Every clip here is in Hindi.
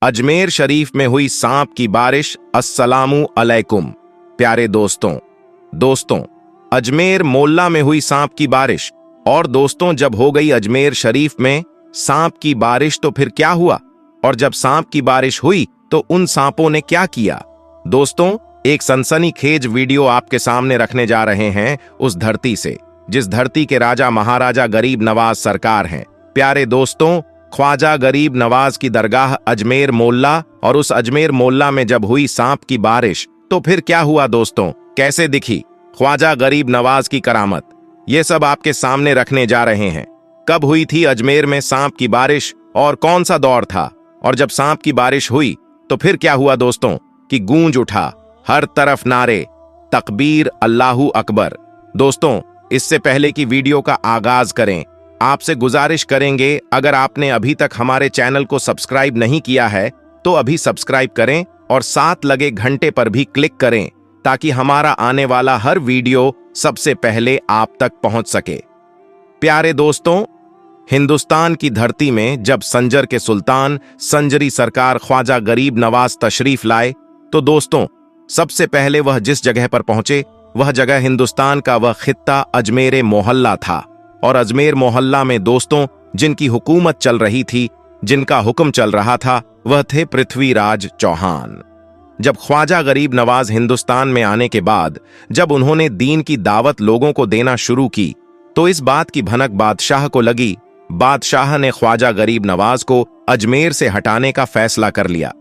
अजमेर शरीफ में हुई सांप की बारिश। अस्सलामु अलैकुम प्यारे दोस्तों, अजमेर मोहल्ला में हुई सांप की बारिश। और दोस्तों, जब हो गई अजमेर शरीफ में सांप की बारिश तो फिर क्या हुआ? और जब सांप की बारिश हुई तो उन सांपों ने क्या किया? दोस्तों, एक सनसनीखेज वीडियो आपके सामने रखने जा रहे हैं उस धरती से, जिस धरती के राजा महाराजा गरीब नवाज सरकार हैं। प्यारे दोस्तों, ख्वाजा गरीब नवाज की दरगाह अजमेर मोहल्ला, और उस अजमेर मोहल्ला में जब हुई सांप की बारिश तो फिर क्या हुआ दोस्तों? कैसे दिखी ख्वाजा गरीब नवाज की करामत? ये सब आपके सामने रखने जा रहे हैं। कब हुई थी अजमेर में सांप की बारिश और कौन सा दौर था? और जब सांप की बारिश हुई तो फिर क्या हुआ दोस्तों? कि गूंज उठा हर तरफ नारे तकबीर, अल्लाहू अकबर। दोस्तों, इससे पहले कि वीडियो का आगाज करें, आपसे गुजारिश करेंगे, अगर आपने अभी तक हमारे चैनल को सब्सक्राइब नहीं किया है तो अभी सब्सक्राइब करें और साथ लगे घंटे पर भी क्लिक करें, ताकि हमारा आने वाला हर वीडियो सबसे पहले आप तक पहुंच सके। प्यारे दोस्तों, हिंदुस्तान की धरती में जब संजर के सुल्तान संजरी सरकार ख्वाजा गरीब नवाज तशरीफ लाए तो दोस्तों, सबसे पहले वह जिस जगह पर पहुंचे वह जगह हिंदुस्तान का वह खित्ता अजमेर मोहल्ला था। और अजमेर मोहल्ला में दोस्तों, जिनकी हुकूमत चल रही थी, जिनका हुक्म चल रहा था, वह थे पृथ्वीराज चौहान। जब ख्वाजा गरीब नवाज हिंदुस्तान में आने के बाद जब उन्होंने दीन की दावत लोगों को देना शुरू की तो इस बात की भनक बादशाह को लगी। बादशाह ने ख्वाजा गरीब नवाज को अजमेर से हटाने का फैसला कर लिया।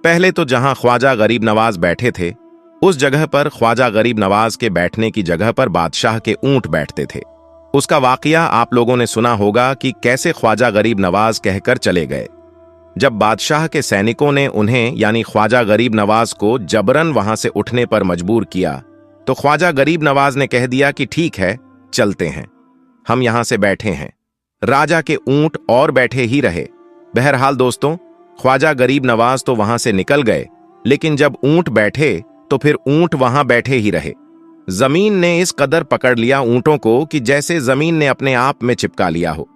पहले तो जहां ख्वाजा गरीब नवाज बैठे थे उस जगह पर ख्वाजा गरीब नवाज के बैठने की जगह पर बादशाह के ऊंट बैठते थे। उसका वाकया आप लोगों ने सुना होगा कि कैसे ख्वाजा गरीब नवाज कहकर चले गए। जब बादशाह के सैनिकों ने उन्हें यानी ख्वाजा गरीब नवाज को जबरन वहां से उठने पर मजबूर किया तो ख्वाजा गरीब नवाज ने कह दिया कि ठीक है, चलते हैं, हम यहां से बैठे हैं। राजा के ऊंट और बैठे ही रहे। बहरहाल दोस्तों, ख्वाजा गरीब नवाज तो वहां से निकल गए, लेकिन जब ऊंट बैठे तो फिर ऊंट वहां बैठे ही रहे। जमीन ने इस कदर पकड़ लिया ऊंटों को कि जैसे जमीन ने अपने आप में चिपका लिया हो।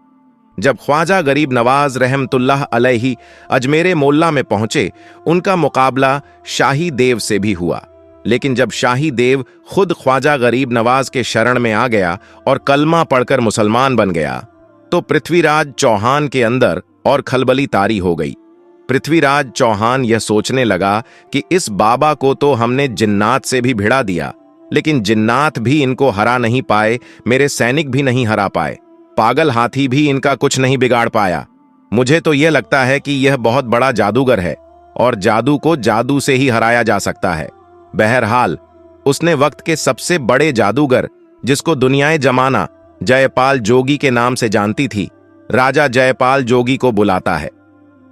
जब ख्वाजा गरीब नवाज रहमतुल्लाह अलैहि अजमेर मोहल्ला में पहुंचे, उनका मुकाबला शाही देव से भी हुआ। लेकिन जब शाही देव खुद ख्वाजा गरीब नवाज के शरण में आ गया और कलमा पढ़कर मुसलमान बन गया तो पृथ्वीराज चौहान के अंदर और खलबली तारी हो गई। पृथ्वीराज चौहान यह सोचने लगा कि इस बाबा को तो हमने जिन्नात से भी भिड़ा दिया, लेकिन जिन्नात भी इनको हरा नहीं पाए, मेरे सैनिक भी नहीं हरा पाए, पागल हाथी भी इनका कुछ नहीं बिगाड़ पाया। मुझे तो यह लगता है कि यह बहुत बड़ा जादूगर है और जादू को जादू से ही हराया जा सकता है। बहरहाल, उसने वक्त के सबसे बड़े जादूगर, जिसको दुनियाए जमाना जयपाल जोगी के नाम से जानती थी, राजा जयपाल जोगी को बुलाता है।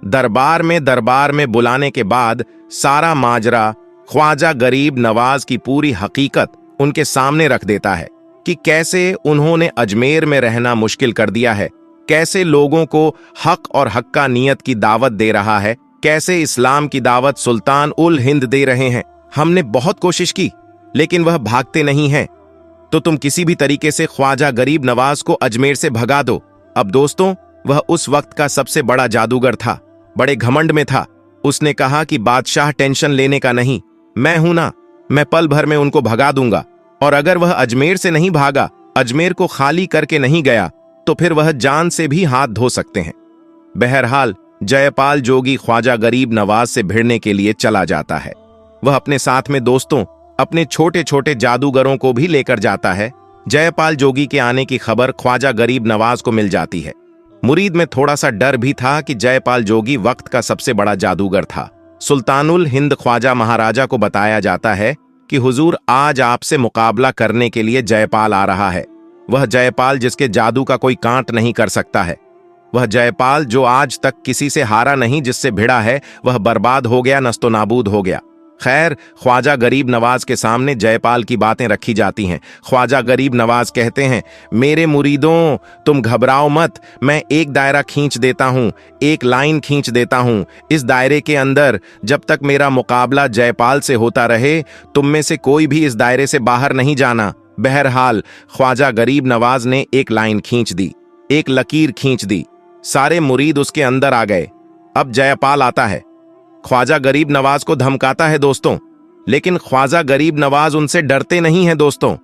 दरबार में बुलाने के बाद सारा माजरा, ख्वाजा गरीब नवाज की पूरी हकीकत उनके सामने रख देता है कि कैसे उन्होंने अजमेर में रहना मुश्किल कर दिया है, कैसे लोगों को हक और हक्का नियत की दावत दे रहा है, कैसे इस्लाम की दावत सुल्तान उल हिंद दे रहे हैं। हमने बहुत कोशिश की लेकिन वह भागते नहीं हैं, तो तुम किसी भी तरीके से ख्वाजा गरीब नवाज को अजमेर से भगा दो। अब दोस्तों, वह उस वक्त का सबसे बड़ा जादूगर था, बड़े घमंड में था। उसने कहा कि बादशाह टेंशन लेने का नहीं, मैं हूं ना, मैं पल भर में उनको भगा दूंगा। और अगर वह अजमेर से नहीं भागा, अजमेर को खाली करके नहीं गया, तो फिर वह जान से भी हाथ धो सकते हैं। बहरहाल, जयपाल जोगी ख्वाजा गरीब नवाज से भिड़ने के लिए चला जाता है। वह अपने साथ में दोस्तों अपने छोटे छोटे जादूगरों को भी लेकर जाता है। जयपाल जोगी के आने की खबर ख्वाजा गरीब नवाज को मिल जाती है। मुरीद में थोड़ा सा डर भी था कि जयपाल जोगी वक्त का सबसे बड़ा जादूगर था। सुल्तानुल हिंद ख्वाजा महाराजा को बताया जाता है कि हुजूर, आज आपसे मुकाबला करने के लिए जयपाल आ रहा है। वह जयपाल जिसके जादू का कोई कांट नहीं कर सकता है, वह जयपाल जो आज तक किसी से हारा नहीं, जिससे भिड़ा है वह बर्बाद हो गया, नस्तो नाबूद हो गया। खैर, ख्वाजा गरीब नवाज के सामने जयपाल की बातें रखी जाती हैं। ख्वाजा गरीब नवाज कहते हैं, मेरे मुरीदों, तुम घबराओ मत, मैं एक दायरा खींच देता हूं, एक लाइन खींच देता हूं। इस दायरे के अंदर जब तक मेरा मुकाबला जयपाल से होता रहे, तुम में से कोई भी इस दायरे से बाहर नहीं जाना। बहरहाल, ख्वाजा गरीब नवाज ने एक लाइन खींच दी, एक लकीर खींच दी। सारे मुरीद उसके अंदर आ गए। अब जयपाल आता है। ख्वाजा गरीब नवाज को धमकाता है दोस्तों, लेकिन ख्वाजा गरीब नवाज उनसे डरते नहीं हैं दोस्तों।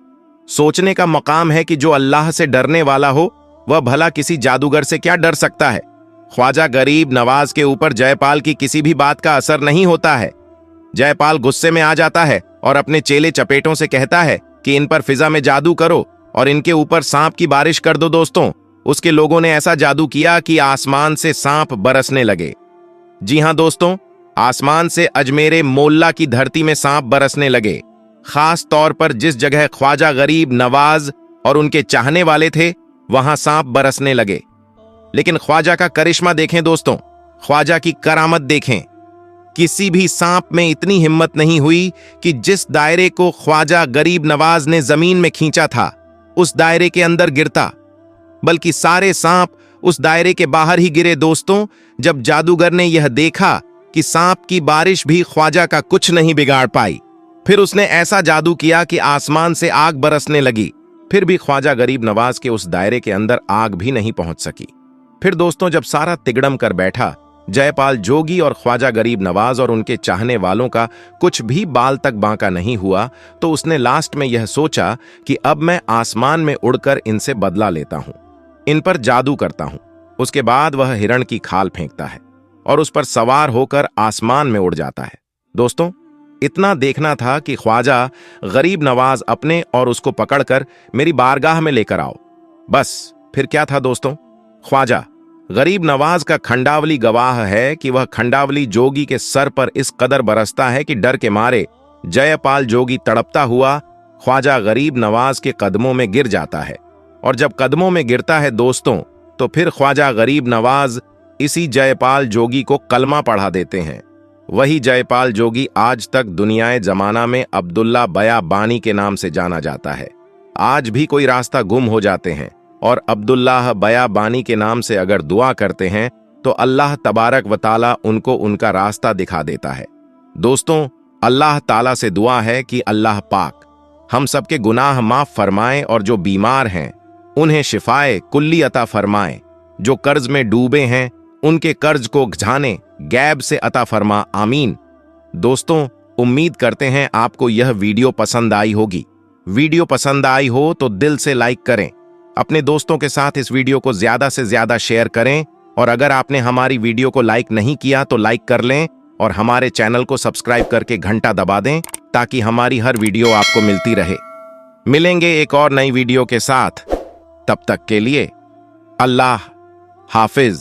सोचने का मकाम है कि जो अल्लाह से डरने वाला हो वह भला किसी जादूगर से क्या डर सकता है। ख्वाजा गरीब नवाज के ऊपर जयपाल की किसी भी बात का असर नहीं होता है। जयपाल गुस्से में आ जाता है और अपने चेले चपेटों से कहता है कि इन पर फिजा में जादू करो और इनके ऊपर सांप की बारिश कर दो दोस्तों। उसके लोगों ने ऐसा जादू किया कि आसमान से सांप बरसने लगे। जी हां दोस्तों, आसमान से अजमेर मोल्ला की धरती में सांप बरसने लगे। खास तौर पर जिस जगह ख्वाजा गरीब नवाज और उनके चाहने वाले थे वहां सांप बरसने लगे। लेकिन ख्वाजा का करिश्मा देखें दोस्तों, ख्वाजा की करामत देखें। किसी भी सांप में इतनी हिम्मत नहीं हुई कि जिस दायरे को ख्वाजा गरीब नवाज ने जमीन में खींचा था उस दायरे के अंदर गिरता, बल्कि सारे सांप उस दायरे के बाहर ही गिरे दोस्तों। जब जादूगर ने यह देखा कि सांप की बारिश भी ख्वाजा का कुछ नहीं बिगाड़ पाई, फिर उसने ऐसा जादू किया कि आसमान से आग बरसने लगी। फिर भी ख्वाजा गरीब नवाज के उस दायरे के अंदर आग भी नहीं पहुंच सकी। फिर दोस्तों जब सारा तिगड़म कर बैठा, जयपाल जोगी और ख्वाजा गरीब नवाज और उनके चाहने वालों का कुछ भी बाल तक बांका नहीं हुआ, तो उसने लास्ट में यह सोचा कि अब मैं आसमान में उड़कर इनसे बदला लेता हूं, इन पर जादू करता हूं। उसके बाद वह हिरण की खाल फेंकता है और उस पर सवार होकर आसमान में उड़ जाता है। दोस्तों इतना देखना था कि ख्वाजा गरीब नवाज अपने और उसको पकड़कर मेरी बारगाह में लेकर आओ। बस फिर क्या था दोस्तों, ख्वाजा गरीब नवाज का खंडावली गवाह है कि वह खंडावली जोगी के सर पर इस कदर बरसता है कि डर के मारे जयपाल जोगी तड़पता हुआ ख्वाजा गरीब नवाज के कदमों में गिर जाता है। और जब कदमों में गिरता है दोस्तों, तो फिर ख्वाजा गरीब नवाज इसी जयपाल जोगी को कलमा पढ़ा देते हैं। वही जयपाल जोगी आज तक दुनियाए जमाना में अब्दुल्ला बया बानी के नाम से जाना जाता है। आज भी कोई रास्ता गुम हो जाते हैं और अब्दुल्लाह बया बानी के नाम से अगर दुआ करते हैं तो अल्लाह तबारक व ताला उनको उनका रास्ता दिखा देता है। दोस्तों अल्लाह ताला से दुआ है कि अल्लाह पाक हम सबके गुनाह माफ फरमाए और जो बीमार हैं उन्हें शिफाए कुल्ली अता फरमाए। जो कर्ज में डूबे हैं उनके कर्ज को घाने गैब से अता फरमा, आमीन। दोस्तों उम्मीद करते हैं आपको यह वीडियो पसंद आई होगी। वीडियो पसंद आई हो तो दिल से लाइक करें, अपने दोस्तों के साथ इस वीडियो को ज्यादा से ज्यादा शेयर करें और अगर आपने हमारी वीडियो को लाइक नहीं किया तो लाइक कर लें और हमारे चैनल को सब्सक्राइब करके घंटा दबा दें ताकि हमारी हर वीडियो आपको मिलती रहे। मिलेंगे एक और नई वीडियो के साथ, तब तक के लिए अल्लाह हाफिज।